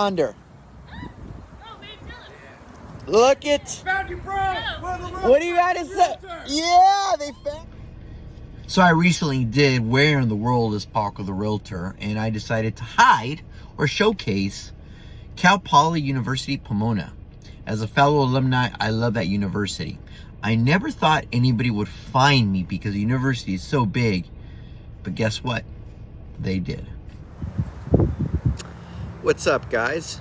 Under. Look it. Found you, bro. What do you got to say? Yeah, they found. So I recently did Where in the World is Paco the Realtor, and I decided to hide or showcase Cal Poly University Pomona. As a fellow alumni, I love that university. I never thought anybody would find me because the university is so big, but guess what? They did. What's up, guys?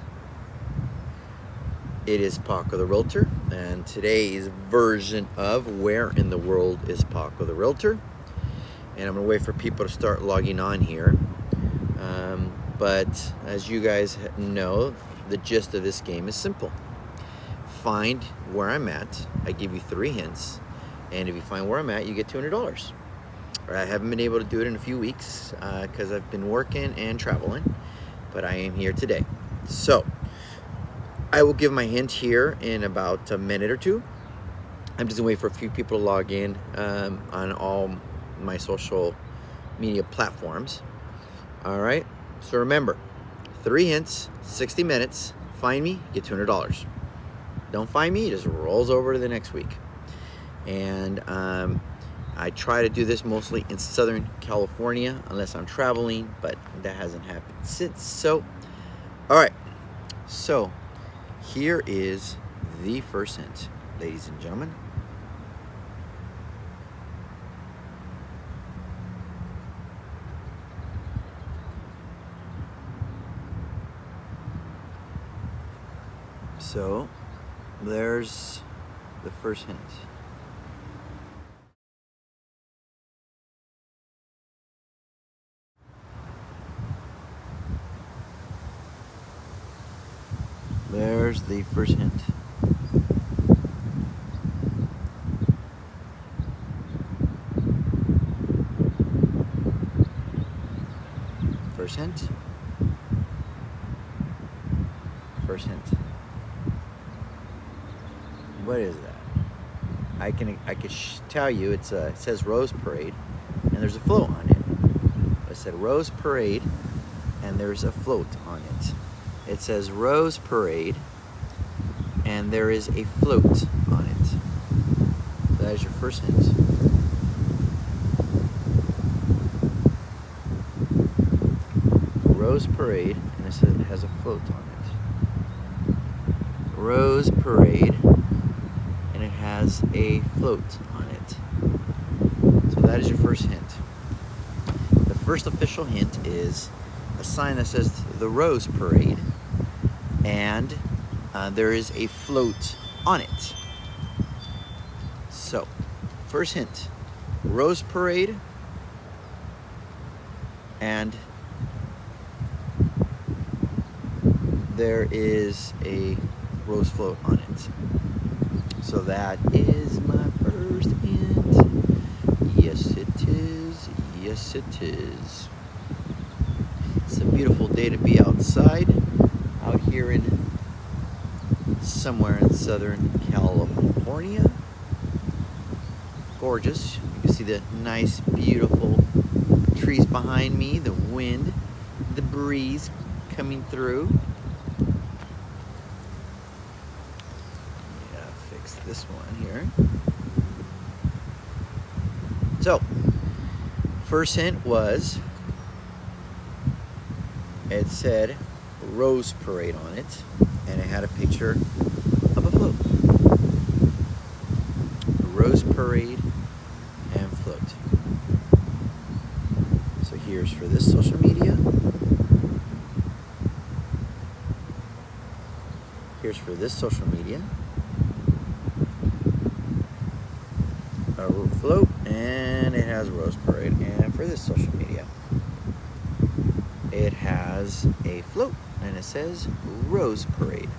It is Paco the Realtor, and today's version of Where in the World is Paco the Realtor. And I'm gonna wait for people to start logging on here. But as you guys know, the gist of this game is simple. Find where I'm at. I give you 3 hints, and if you find where I'm at, you get $200. I haven't been able to do it in a few weeks because I've been working and traveling, but I am here today. So I will give my hint here in about a minute or two. I'm just gonna wait for a few people to log in on all my social media platforms. All right, so remember, 3 hints, 60 minutes, find me, get $200. Don't find me, it just rolls over to the next week. And I try to do this mostly in Southern California, unless I'm traveling, but that hasn't happened since. So, all right, so here is the first hint, ladies and gentlemen. So, there's the first hint. There's the first hint. First hint. First hint. What is that? I can tell you it says Rose Parade, and there's a float on it. It said Rose Parade, and there's a float on it. It says Rose Parade, and there is a float on it. That is your first hint. Rose Parade, and it says it has a float on it. Rose Parade, and it has a float on it. So that is your first hint. The first official hint is a sign that says the Rose Parade, and there is a float on it. So, first hint, Rose Parade, and there is a rose float on it. So that is my first hint. Yes, it is. Yes, it is. It's a beautiful day to be outside, out here in somewhere in Southern California. Gorgeous. You can see the nice, beautiful trees behind me, the wind, the breeze coming through. Fix this one here. So, first hint was, it said Rose Parade on it, and it had a picture of a float. Rose Parade and float. So here's for this social media. Here's for this social media. A float, and it has Rose Parade. And for this social media, it has a float, and it says Rose Parade.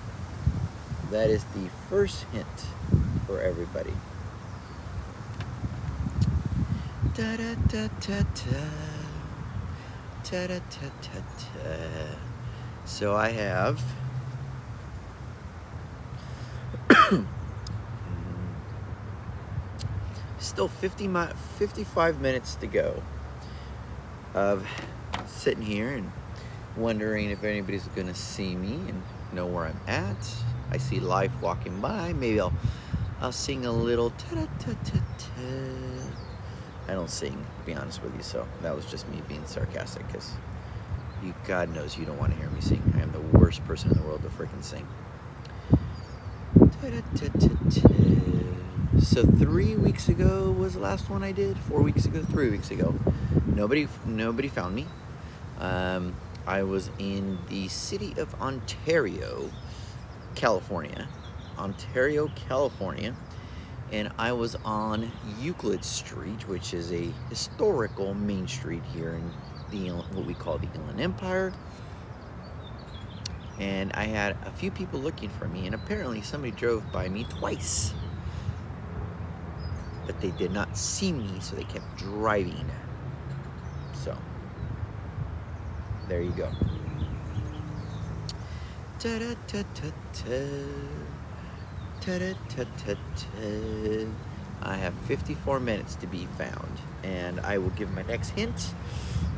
That is the first hint for everybody. Da da da da da. Da da da da da. So I have still 55 minutes to go of sitting here and wondering if anybody's gonna see me and know where I'm at. I see life walking by. Maybe I'll sing a little ta-da-ta-ta-ta. I don't sing, to be honest with you, so that was just me being sarcastic, because God knows you don't want to hear me sing. I am the worst person in the world to freaking sing. So 3 weeks ago was the last one I did. 4 weeks ago, 3 weeks ago. Nobody found me. I was in the city of Ontario, California. And I was on Euclid Street, which is a historical main street here in what we call the Inland Empire. And I had a few people looking for me, and apparently somebody drove by me twice. But they did not see me, so they kept driving. So, there you go. Ta-da-ta-ta-ta. Ta-da-ta-ta-ta. I have 54 minutes to be found, and I will give my next hint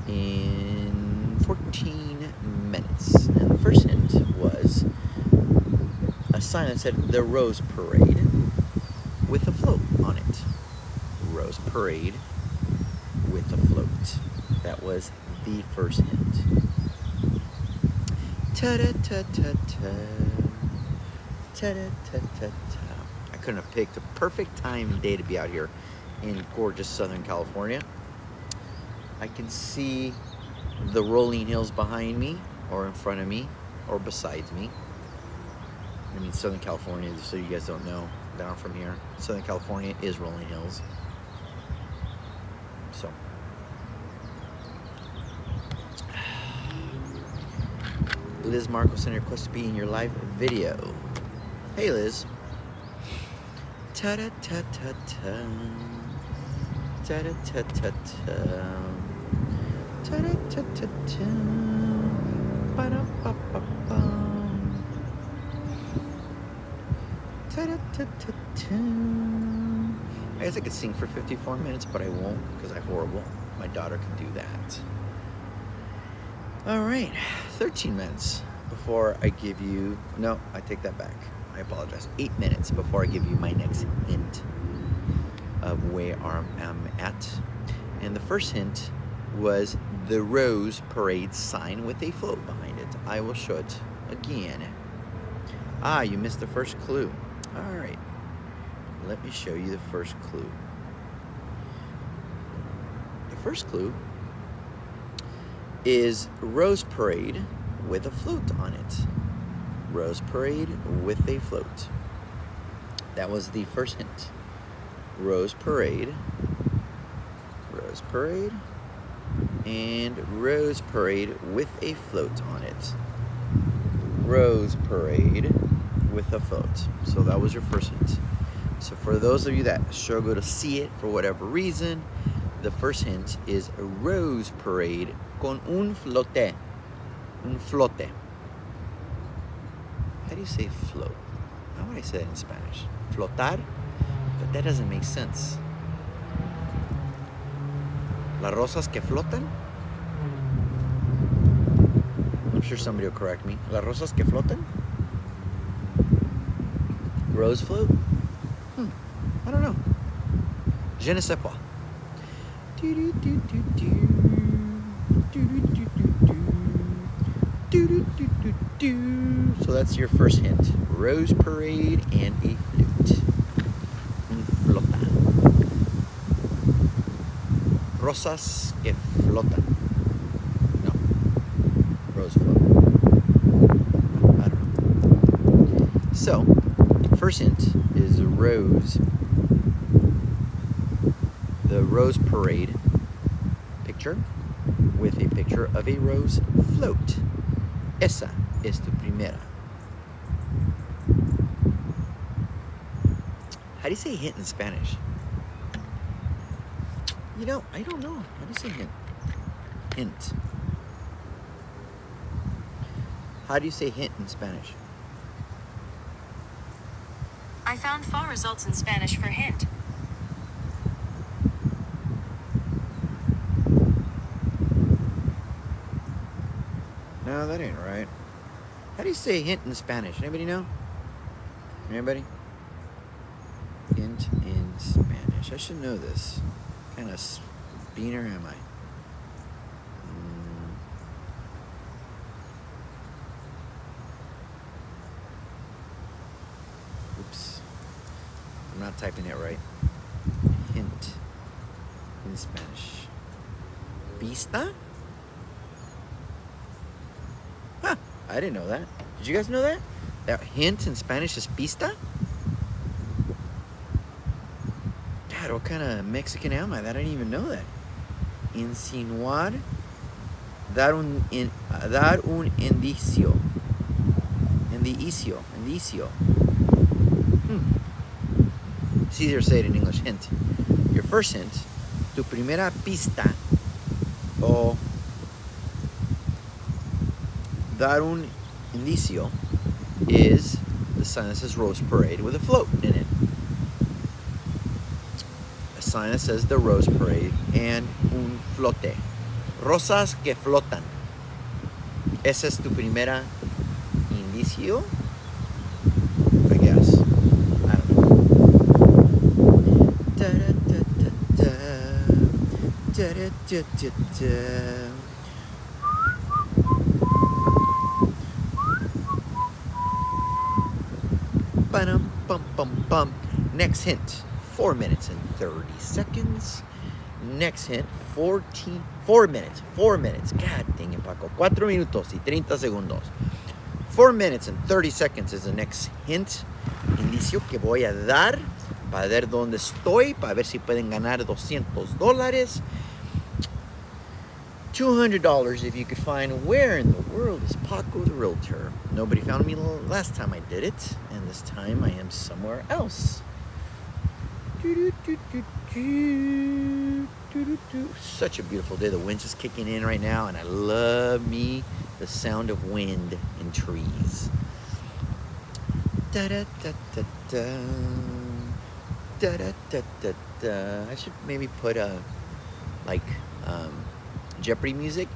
in 14 minutes. And the first hint was a sign that said the Rose Parade with a float on it. Rose Parade with a float. That was the first hint. Ta-da-ta-ta-ta. Ta-da-ta-ta-ta. I couldn't have picked a perfect time and day to be out here in gorgeous Southern California. I can see the rolling hills behind me, or in front of me, or beside me. I mean, Southern California, just so you guys don't know that I'm from here. Southern California is rolling hills. So. Liz Marco sent a request to be in your live video. Hey, Liz. Ta-da-ta-ta-ta. Ta-da-ta-ta-ta. Ta-da-ta-ta-ta. Ba-da-ba-ba-bum. Ta-da-ta-ta-ta. I guess I could sing for 54 minutes, but I won't, because I'm horrible. My daughter can do that. All right, 13 minutes before I give you, no, I take that back. I apologize. 8 minutes before I give you my next hint of where I'm at. And the first hint was the Rose Parade sign with a float behind it. I will show it again. Ah, you missed the first clue. All right, let me show you the first clue. The first clue is Rose Parade with a float on it. Rose Parade with a float. That was the first hint. Rose Parade, and Rose Parade with a float on it. Rose Parade with a float. So that was your first hint. So for those of you that struggle to see it for whatever reason, the first hint is a Rose Parade con un flote. Un flote. How do you say float? How would I say that in Spanish? Flotar? But that doesn't make sense. Las rosas que flotan? I'm sure somebody will correct me. Las rosas que flotan? Rose float? I don't know. Je ne sais pas. So that's your first hint. Rose Parade and a flute. Un flota. Rosas que flotan. No. Rose float. I don't know. So, first hint is Rose. The Rose Parade picture with a picture of a rose float. Esa es tu primera. How do you say hint in Spanish? You know, I don't know. How do you say hint? Hint. How do you say hint in Spanish? I found 4 results in Spanish for hint. No, No, that ain't right. How do you say hint in Spanish? Anybody know? Anybody? Hint in Spanish. I should know this. What kind of beaner am I? Oops. I'm not typing it right. Hint in Spanish. Pista? Huh. I didn't know that. Did you guys know that? That hint in Spanish is pista? God, what kind of Mexican am I that I didn't even know that? Insinuar. Dar un indicio. Indicio. It's easier to say it in English. Hint. Your first hint. Tu primera pista. O dar un indicio is the sign that says Rose Parade with a float in it. A sign that says the Rose Parade and un flote. Rosas que flotan. Ese es tu primera indicio, I guess. I don't know. Da da da da da da da da da. Bum bum bum. Next hint, 4 minutes and 30 seconds. Next hint, 4 minutes. 4 minutes. God dang it, Paco. 4 minutos y 30 segundos. 4 minutes and 30 seconds is the next hint. Indicio que voy a dar para ver dónde estoy, para ver si pueden ganar $200. $200 if you could find where in the world is Paco the Realtor. Nobody found me last time I did it, and this time I am somewhere else. Such a beautiful day. The wind's just kicking in right now, and I love me the sound of wind in trees. Da da da da da. Da da da da da. I should maybe put a Jeopardy music.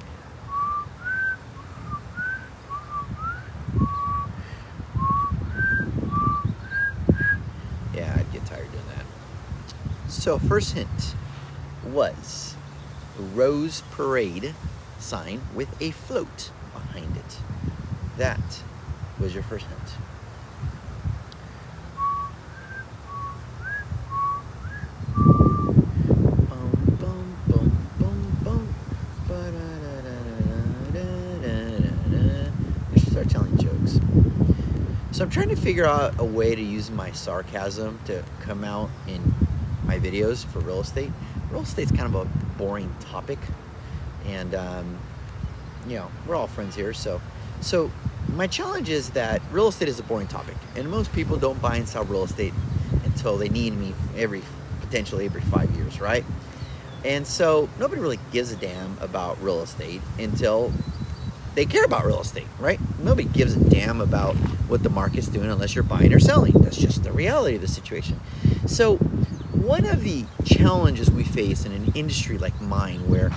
Yeah, I'd get tired doing that. So first hint was a Rose Parade sign with a float behind it. That was your first hint. Telling jokes. So I'm trying to figure out a way to use my sarcasm to come out in my videos for real estate. Real estate's kind of a boring topic, and we're all friends here. So my challenge is that real estate is a boring topic, and most people don't buy and sell real estate until they need me potentially every 5 years, right? And so nobody really gives a damn about real estate until they care about real estate, right? Nobody gives a damn about what the market's doing unless you're buying or selling. That's just the reality of the situation. So one of the challenges we face in an industry like mine, where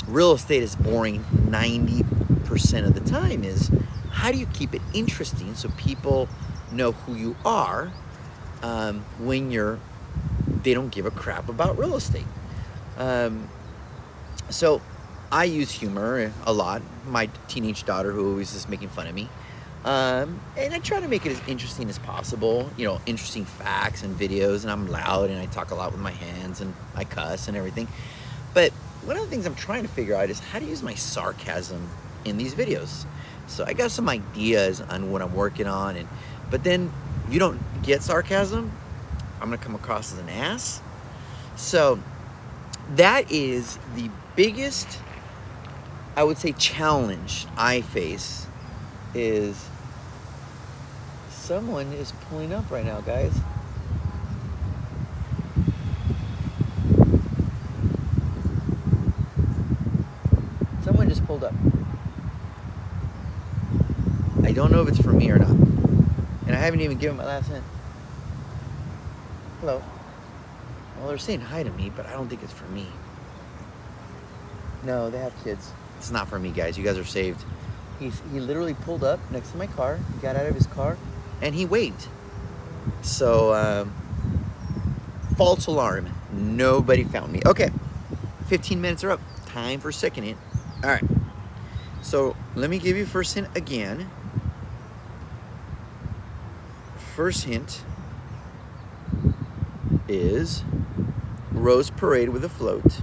real estate is boring 90% of the time, is how do you keep it interesting so people know who you are when they don't give a crap about real estate? So I use humor a lot. My teenage daughter, who always is making fun of me, and I try to make it as interesting as possible. Interesting facts and videos, and I'm loud and I talk a lot with my hands and I cuss and everything. But one of the things I'm trying to figure out is how to use my sarcasm in these videos. So I got some ideas on what I'm working on, but then if you don't get sarcasm, I'm gonna come across as an ass. So that is the biggest, I would say, challenge I face. Is someone is pulling up right now, guys. Someone just pulled up. I don't know if it's for me or not, and I haven't even given my last hint. Hello. Well, they're saying hi to me, but I don't think it's for me. No, they have kids. It's not for me, guys. You guys are saved. He literally pulled up next to my car, got out of his car, and he waved. So, false alarm. Nobody found me. Okay, 15 minutes are up. Time for second hint. All right. So let me give you first hint again. First hint is Rose Parade with a float.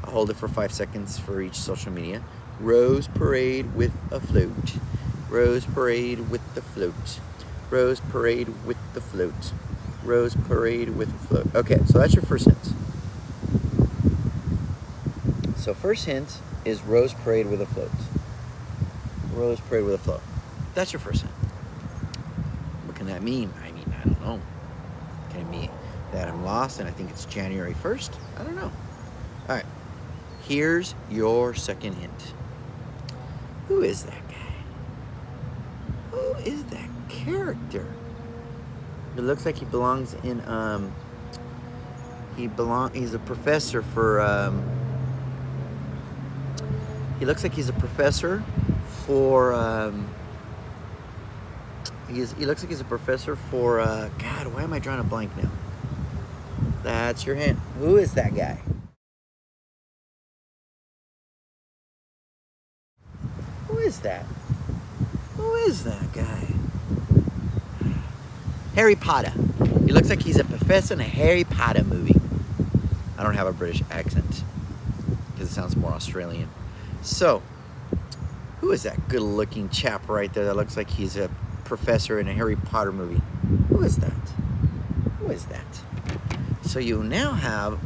I'll hold it for 5 seconds for each social media. Rose Parade with a float. Rose Parade with the float. Rose Parade with the float. Rose Parade with a float. Okay, so that's your first hint. So first hint is Rose Parade with a float. Rose Parade with a float. That's your first hint. What can that mean? I mean, I don't know. Can it mean that I'm lost and I think it's January 1st? I don't know. All right. Here's your second hint. Who is that guy? Who is that character? It looks like he belongs in he's a professor for he looks like he's a professor for he looks like he's a professor for God, why am I drawing a blank now? That's your hint. Who is that guy? Who is that? Who is that guy? Harry Potter. He looks like he's a professor in a Harry Potter movie. I don't have a British accent because it sounds more Australian. So, who is that good-looking chap right there that looks like he's a professor in a Harry Potter movie? Who is that? Who is that? So you now have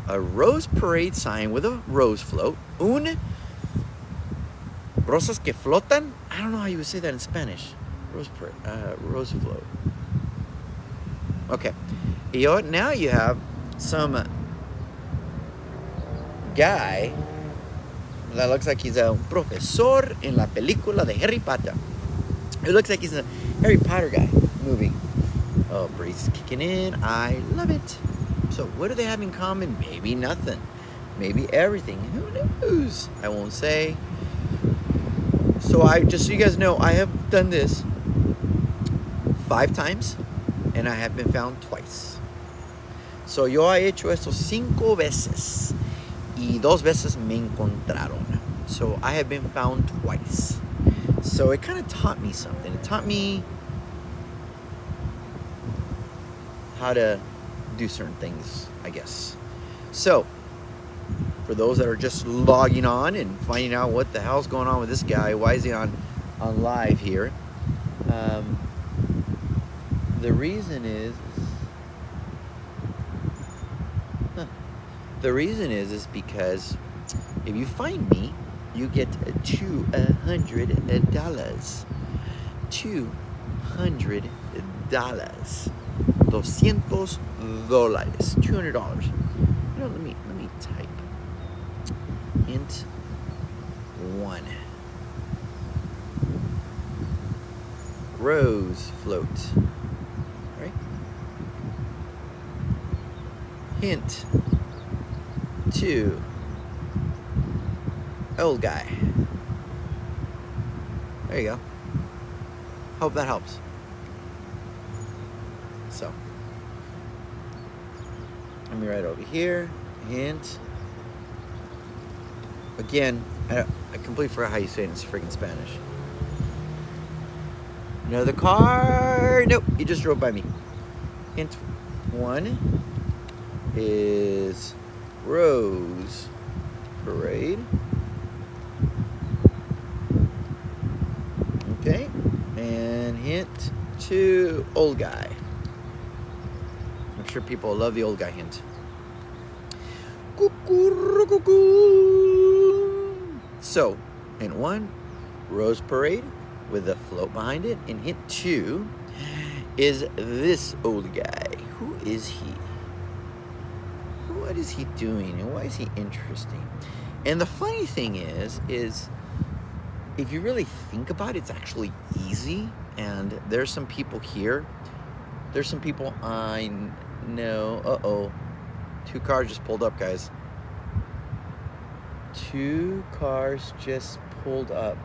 a Rose Parade sign with a rose float. Rosas que flotan? I don't know how you would say that in Spanish. Rose float. Okay. Now you have some guy that looks like he's a profesor en la película de Harry Potter. It looks like he's a Harry Potter guy movie. Oh, breeze kicking in. I love it. So what do they have in common? Maybe nothing. Maybe everything. Who knows? I won't say. So just so you guys know, I have done this 5 times and I have been found twice. So yo he hecho esto 5 veces y 2 veces me encontraron. So I have been found twice. So it kind of taught me something. It taught me how to do certain things, I guess. So for those that are just logging on and finding out what the hell's going on with this guy, why is he on live here? The reason is because if you find me, you get $200. $200. $200. $200. You know, let me type hint 1. Rose float. Right? Hint 2. Old guy. There you go. Hope that helps. So, let me write over here. Hint. Again, I completely forgot how you say it in freaking Spanish. Another car. Nope, you just drove by me. Hint 1 is Rose Parade. Okay, and hint 2, old guy. I'm sure people love the old guy hint. So, hint 1, Rose Parade with a float behind it. And hint 2 is this old guy. Who is he? What is he doing and why is he interesting? And the funny thing is if you really think about it, it's actually easy. And there's some people here. There's some people I know. Uh-oh. 2 cars just pulled up, guys. 2 cars just pulled up.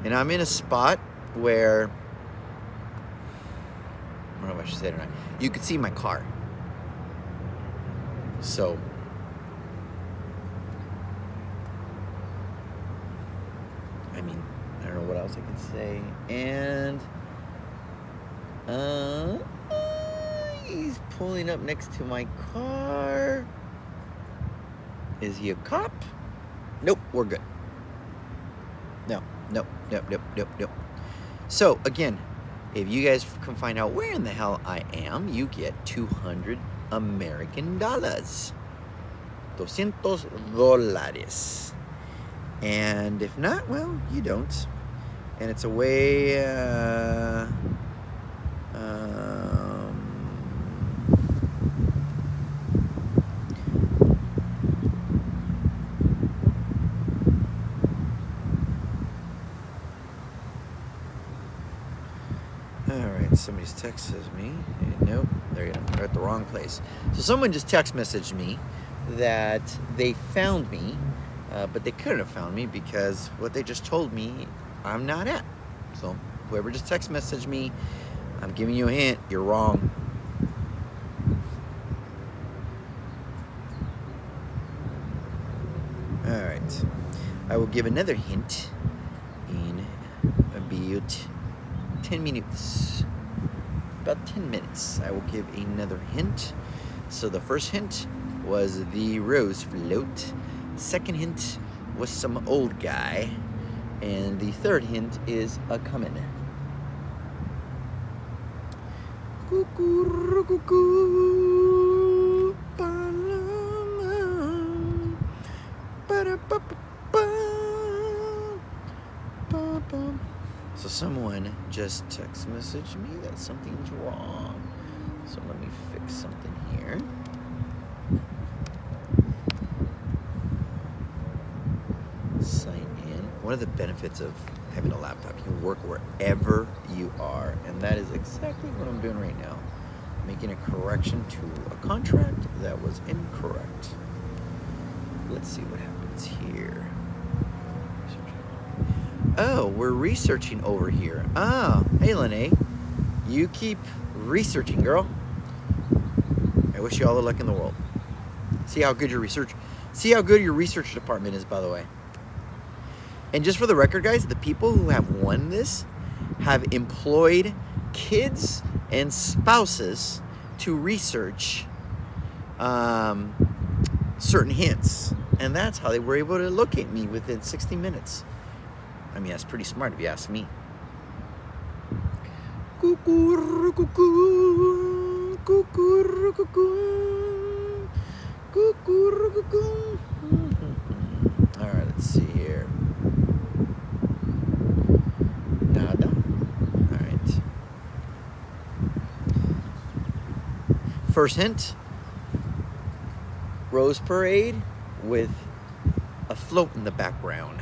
And I'm in a spot where, I don't know if I should say it or not, you could see my car. So, I mean, I don't know what else I could say. And he's pulling up next to my car. Is he a cop? Nope, we're good. No. So again, if you guys can find out where in the hell I am, you get 200 American dollars. $200. And if not, well, you don't. And it's a way, Alright, somebody's texted me. Nope, there you go. They're at the wrong place. So someone just text messaged me that they found me, but they couldn't have found me because what they just told me I'm not at. So whoever just text messaged me, I'm giving you a hint, you're wrong. Alright, I will give another hint in about 10 minutes. About 10 minutes, I will give another hint. So the first hint was the rose float. Second hint was some old guy. And the third hint is a coming. So someone just text messaged me that something's wrong. So let me fix something here. Sign in. One of the benefits of having a laptop, you can work wherever you are. And that is exactly what I'm doing right now. Making a correction to a contract that was incorrect. Let's see what happens here. Oh, we're researching over here. Ah, hey Lene. You keep researching, girl. I wish you all the luck in the world. See how good your research department is, by the way. And just for the record, guys, the people who have won this have employed kids and spouses to research certain hints. And that's how they were able to locate me within 60 minutes. I mean, that's pretty smart if you ask me. All right, let's see here. Nada. All right. First hint. Rose parade with a float in the background.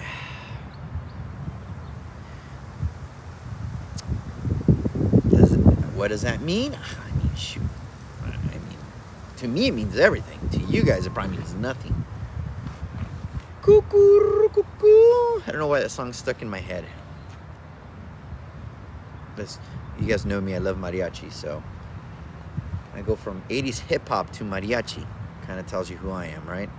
What does that mean? I mean, shoot. I mean, to me it means everything. To you guys it probably means nothing. I don't know why that song stuck in my head. You guys know me, I love mariachi, so I go from 80s hip-hop to mariachi. Kind of tells you who I am, right?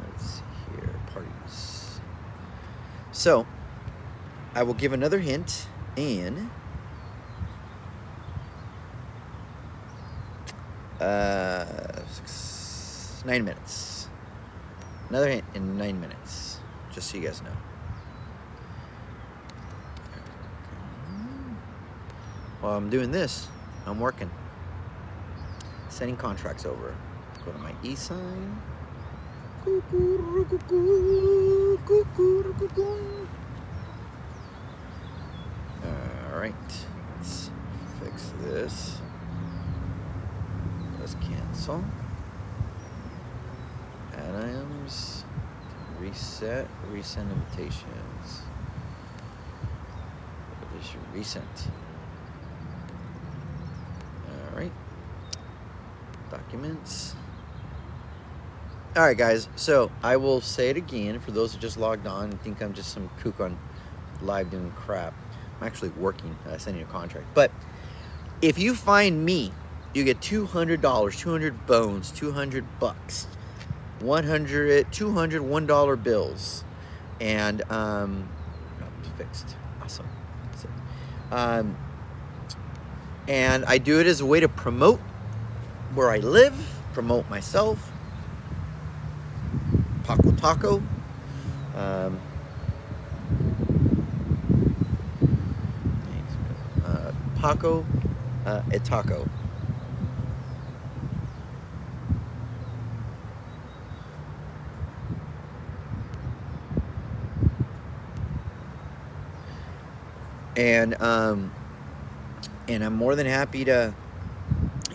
Let's see here, parties. So, I will give another hint in 9 minutes. Another hint in 9 minutes, just so you guys know. While I'm doing this, I'm working. Sending contracts over. Go to my e-sign. Alright, let's fix this. Let's cancel. Add items. Reset. Resend invitations. What is your resent? Alright. Documents. All right, guys. So I will say it again for those who just logged on and think I'm just some kook on live doing crap. I'm actually working, sending a contract. But if you find me, you get $200, 200 bones, 200 bucks, 100, 200 $1 bills, and fixed. Awesome. So, and I do it as a way to promote where I live, promote myself. Paco Taco. Paco et Taco. And I'm more than happy to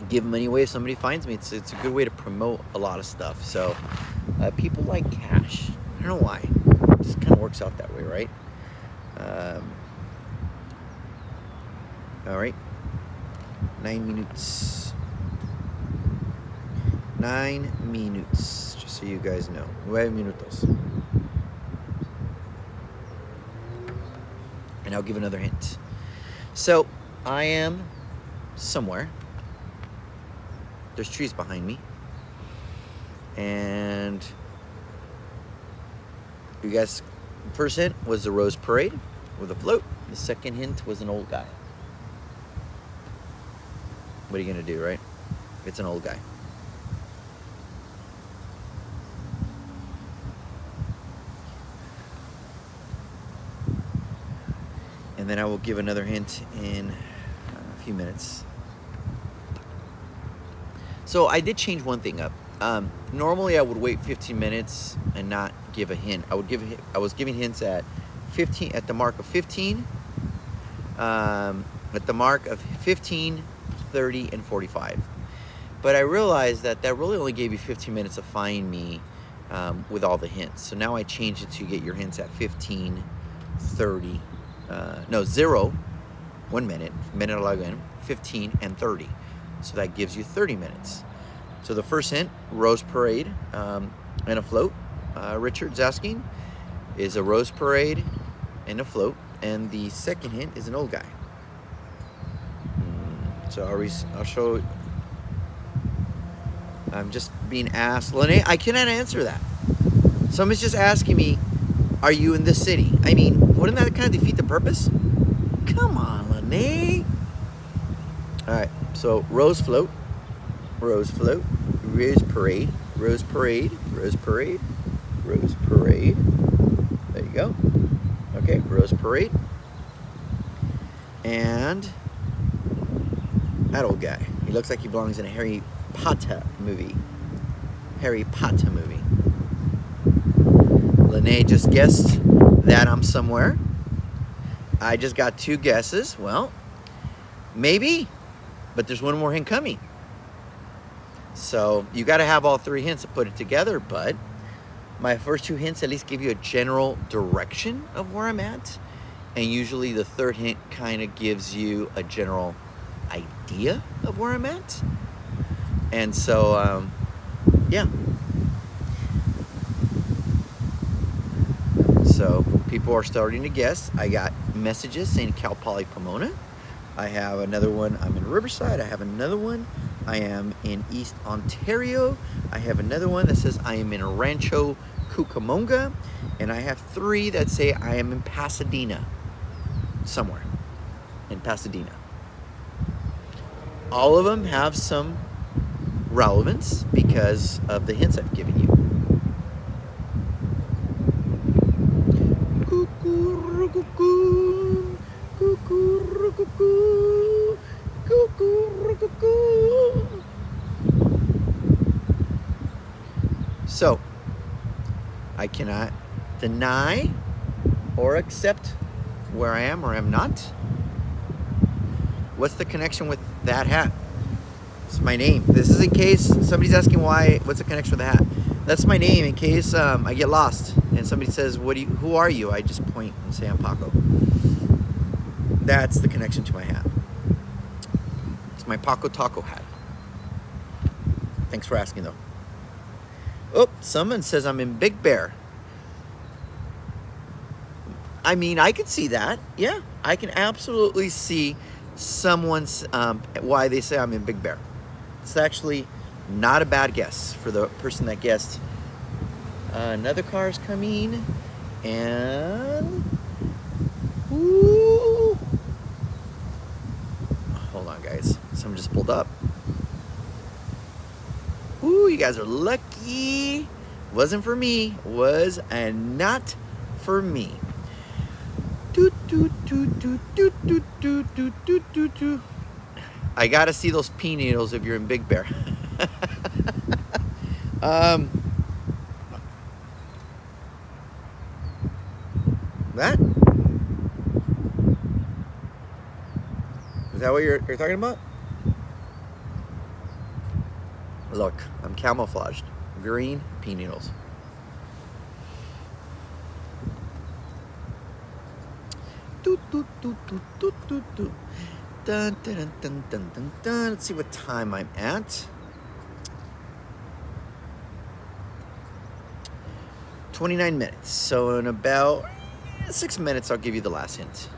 give them any way if somebody finds me. It's a good way to promote a lot of stuff. So people like cash. I don't know why. It just kind of works out that way, right? All right. 9 minutes. 9 minutes. Just so you guys know. 9 minutos. And I'll give another hint. So I am somewhere. There's trees behind me. And you guys, first hint was the Rose Parade with a float. The second hint was an old guy. What are you gonna do, right? It's an old guy. And then I will give another hint in a few minutes. So I did change one thing up. Normally I would wait 15 minutes and not give a hint. I was giving hints at 15, at the mark of 15, at the mark of 15, 30, and 45. But I realized that really only gave you 15 minutes to find me with all the hints. So now I changed it to get your hints at 15, 30, 0, 1 minute, minute 11, 15, and 30. So that gives you 30 minutes. So the first hint, Rose Parade and a float. Richard's asking, is a Rose Parade and a float. And the second hint is an old guy. So I'll show. I'm just being asked. Lene, I cannot answer that. Someone's just asking me, are you in this city? I mean, wouldn't that kind of defeat the purpose? Come on, Lene. All right, so Rose Float, Rose Float, Rose Parade, Rose Parade, Rose Parade, Rose Parade. There you go. Okay, Rose Parade. And that old guy. He looks like he belongs in a Harry Potter movie. Harry Potter movie. Lene just guessed that I'm somewhere. I just got 2 guesses. Well, maybe, but there's one more hint coming. So you got to have all 3 hints to put it together, but my first 2 hints at least give you a general direction of where I'm at. And usually the third hint kind of gives you a general idea of where I'm at. And so, yeah. So people are starting to guess. I got messages saying Cal Poly Pomona. I have another one. I'm in Riverside. I have another one. I am in East Ontario. I have another one that says I am in Rancho Cucamonga. And I have 3 that say I am in Pasadena. Somewhere in Pasadena. All of them have some relevance because of the hints I've given you. So, I cannot deny or accept where I am or am not. What's the connection with that hat? It's my name. This is in case somebody's asking what's the connection with the hat. That's my name in case I get lost and somebody says, who are you? I just point and say I'm Paco. That's the connection to my hat. It's my Paco Taco hat. Thanks for asking though. Oh, someone says I'm in Big Bear. I mean, I could see that. Yeah, I can absolutely see someone's why they say I'm in Big Bear. It's actually not a bad guess for the person that guessed. Another car is coming, and ooh, hold on, guys. Someone just pulled up. Ooh, you guys are lucky. Wasn't for me. Was and not for me. Doot, doot, doot, doot, doot, doot, doot, doot, doot, doot, doot. I gotta see those pea needles if you're in Big Bear. That? Is that what you're talking about? Look, I'm camouflaged. Green pea needles. Doot, doot, doot, doot, doot, doot, doot. Dun, dun, dun, dun, dun, dun, dun. Let's see what time I'm at. 29 minutes. So in about 6 minutes, I'll give you the last hint.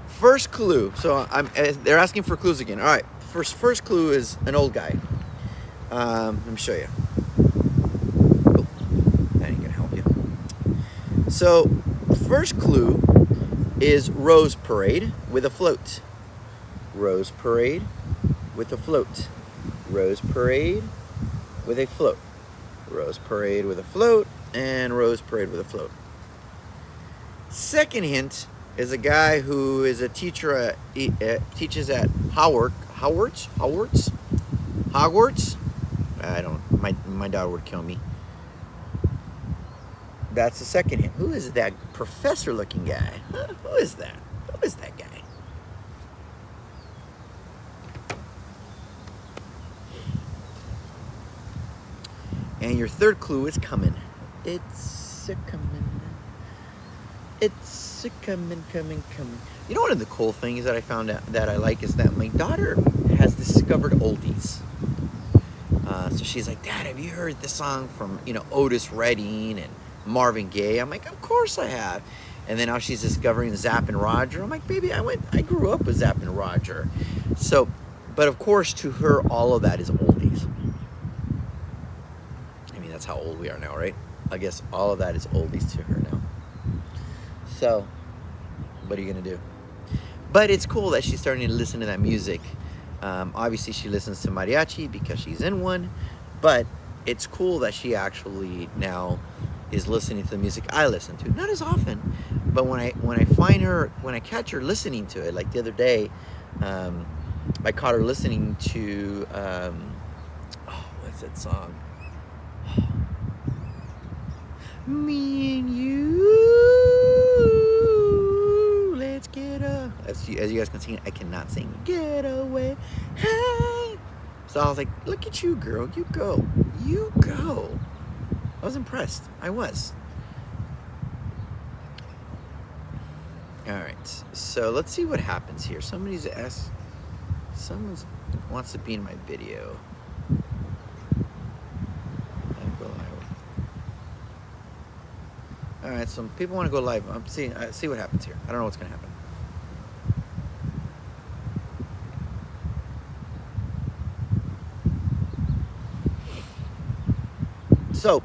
First clue. So they're asking for clues again. All right. First clue is an old guy. Let me show you. Oh, that ain't gonna help you. So first clue is Rose Parade with a float. Rose Parade with a float. Rose Parade with a float. Rose Parade with a float, and Rose Parade with a float. Second hint is a guy who is a teacher teaches at Hogwarts. I don't. My daughter would kill me. That's the second hint. Who is that professor-looking guy? Huh? Who is that? Who is that guy? And your third clue is coming. It's a coming. It's a coming. You know, one of the cool things that I found out that I like is that my daughter has discovered oldies. So she's like, Dad, have you heard the song from, Otis Redding and Marvin Gaye? I'm like, of course I have. And then now she's discovering Zapp and Roger. I'm like, baby, I grew up with Zapp and Roger. So, but of course, to her, all of that is oldies. I mean, that's how old we are now, right? I guess all of that is oldies to her now. So, what are you gonna do? But it's cool that she's starting to listen to that music. Obviously, she listens to mariachi because she's in one, but it's cool that she actually now is listening to the music I listen to. Not as often, but when I catch her listening to it, like the other day, I caught her listening to what's that song? Me and you, let's get up. As you guys can see, I cannot sing. Get away, hey. So I was like, look at you, girl. You go. You go. I was impressed. I was. All right. So let's see what happens here. Someone wants to be in my video. All right, so people want to go live. I'm see what happens here. I don't know what's going to happen. So,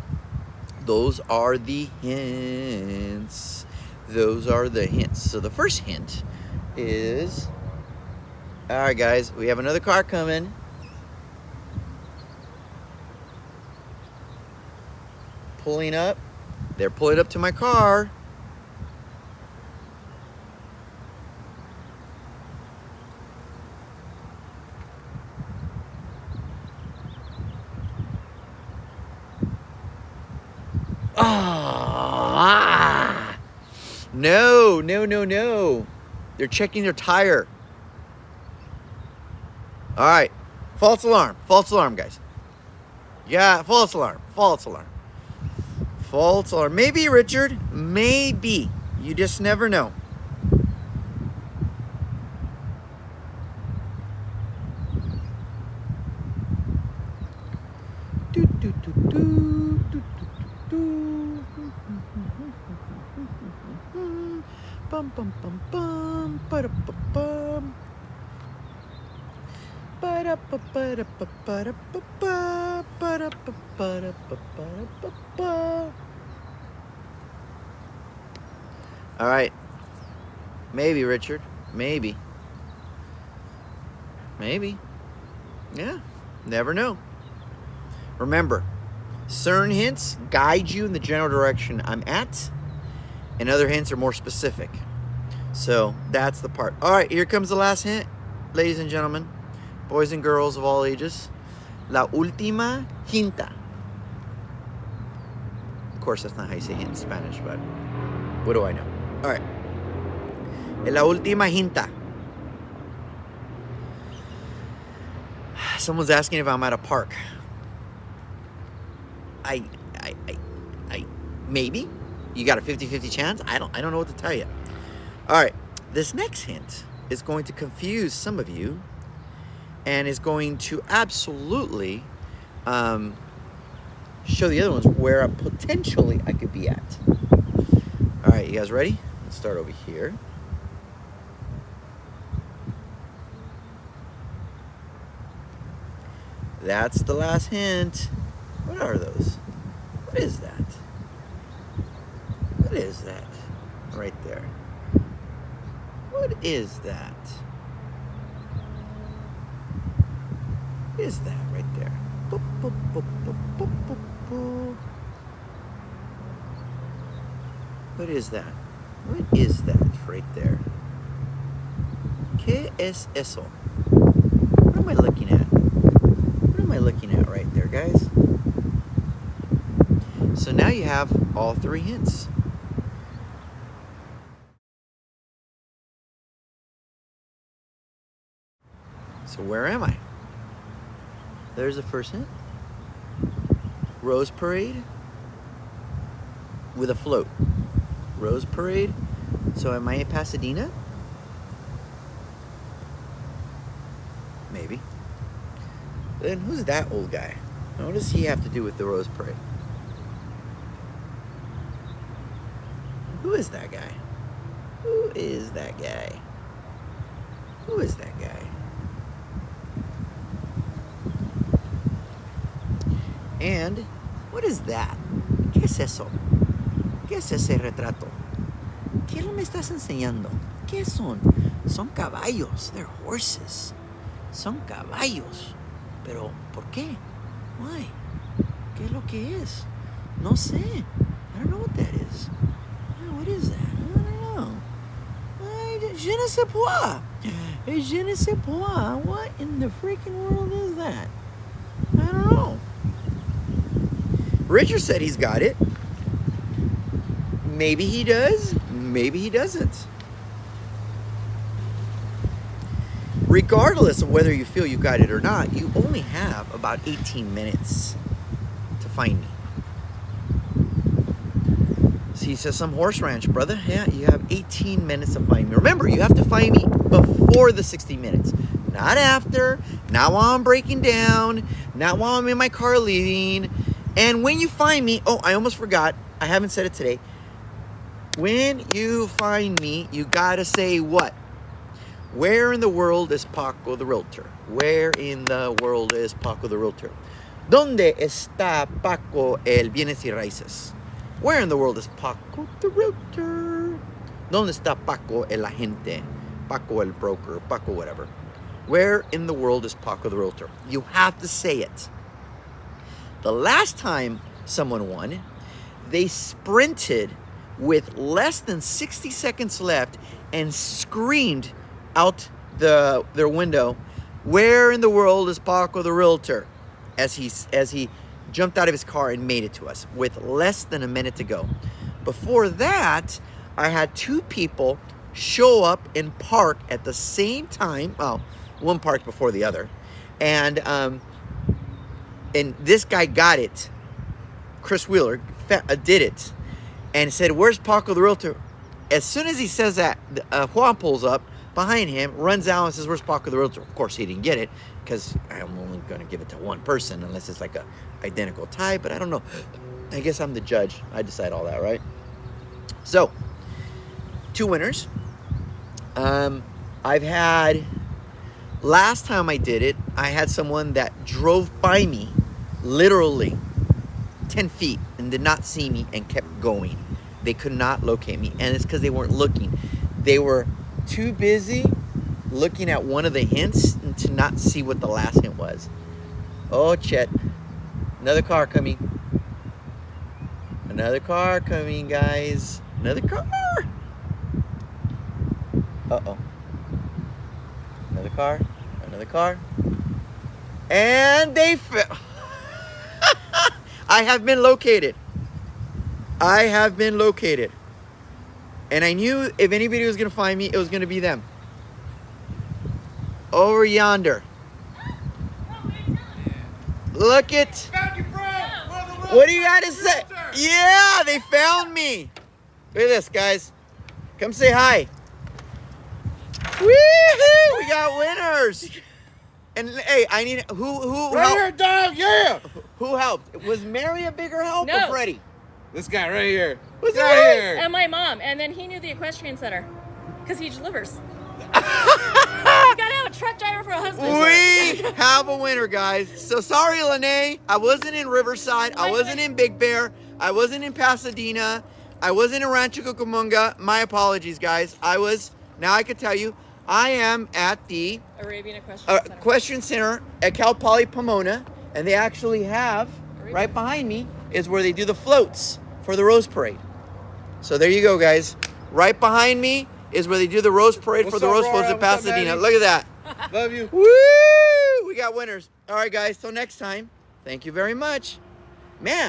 those are the hints. Those are the hints. So the first hint is, all right, guys, we have another car coming. Pulling up. They're pulling up to my car. Ah! No. They're checking their tire. All right. False alarm, guys. Yeah, false alarm. Maybe, Richard. Maybe. You just never know. Do, do, do, do. bum bum bum bum ba-da-ba-bum. Ba-da-ba-ba-da-ba-ba-da-ba-ba. Ba-da-ba-ba-da-ba-ba-da-ba-ba. All right. Maybe, Richard. Maybe. Maybe. Yeah. Never know. Remember, certain hints guide you in the general direction I'm at, and other hints are more specific. So that's the part. All right, here comes the last hint, ladies and gentlemen, boys and girls of all ages. La última hinta. Of course, that's not how you say hint in Spanish, but what do I know? All right. La última hinta. Someone's asking if I'm at a park. I maybe. You got a 50-50 chance? I don't know what to tell you. All right. This next hint is going to confuse some of you and is going to absolutely show the other ones where potentially I could be at. All right, you guys ready? Let's start over here. That's the last hint. What are those? What is that? What is that? Right there. What is that? What is that right there? Boop, boop, boop, boop, boop, boop, boop. What is that? What is that right there? ¿Qué es eso? What am I looking at? What am I looking at right there, guys? So now you have all three hints. So where am I? There's the first hint. Rose Parade with a float. Rose Parade. So am I in Pasadena? Maybe. Then who's that old guy? What does he have to do with the Rose Parade? Who is that guy? Who is that guy? Who is that guy? And what is that? ¿Qué es eso? ¿Qué es ese retrato? ¿Qué me estás enseñando? ¿Qué son? Son caballos. They're horses. Son caballos. Pero, ¿por qué? Why? ¿Qué es lo que es? No sé. I don't know what that is. What is that? I don't know. Je ne sais pas. Je ne sais pas. What in the freaking world is that? I don't know. Richard said he's got it. Maybe he does. Maybe he doesn't. Regardless of whether you feel you got it or not, you only have about 18 minutes to find me. So he says, some horse ranch, brother. Yeah, you have 18 minutes to find me. Remember, you have to find me before the 60 minutes. Not after, not while I'm breaking down, not while I'm in my car leaving. And when you find me, oh, I almost forgot. I haven't said it today. When you find me, you gotta say what? Where in the world is Paco the Realtor? Where in the world is Paco the Realtor? ¿Dónde está Paco el Bienes y Raíces? Where in the world is Paco the Realtor? ¿Dónde está Paco el Agente? Paco el Broker, Paco whatever. Where in the world is Paco the Realtor? You have to say it. The last time someone won, they sprinted with less than 60 seconds left and screamed out their window, where in the world is Paco the Realtor? As he jumped out of his car and made it to us with less than a minute to go. Before that, I had two people show up and park at the same time. Well, one parked before the other. And this guy got it. Chris Wheeler did it and said, where's Paco the Realtor? As soon as he says that, Juan pulls up behind him, runs out and says, where's Paco the Realtor? Of course, he didn't get it because I'm only going to give it to one person unless it's like a identical tie, but I don't know. I guess I'm the judge. I decide all that, right? So, two winners. I've had, last time I did it, I had someone that drove by me literally 10 feet and did not see me and kept going. They could not locate me, and it's because they weren't looking. They were too busy looking at one of the hints and to not see what the last hint was. Oh, Chet. Another car coming. Another car coming, guys. Another car. Uh-oh. Another car. Another car. And they fell. I have been located. I have been located. And I knew if anybody was going to find me, it was going to be them. Over yonder. Look it. Found you, bro. What do you got to say? Yeah, they found me. Look at this, guys. Come say hi. Woohoo! We got winners. And hey, I need who Right helped? here, dog. Yeah. Who helped? Was Mary a bigger help No. or Freddie? This guy right here. Was Get it out right? here. And my mom. And then he knew the equestrian center. Because he delivers. You gotta have a truck driver for a husband. We have a winner, guys. So sorry, Lene. I wasn't in Riverside. I wasn't in Big Bear. I wasn't in Pasadena. I wasn't in Rancho Cucamonga. My apologies, guys. Now I can tell you, I am at the Arabian Equestrian Center. Equestrian Center at Cal Poly Pomona, and they actually have, right behind me, is where they do the floats for the Rose Parade. So there you go, guys. Right behind me is where they do the Rose Parade for What's the up, Rose Rara? Floats in What's up, Pasadena. Maddie? Look at that. Love you. Woo! We got winners. All right, guys. Till next time. Thank you very much. Man.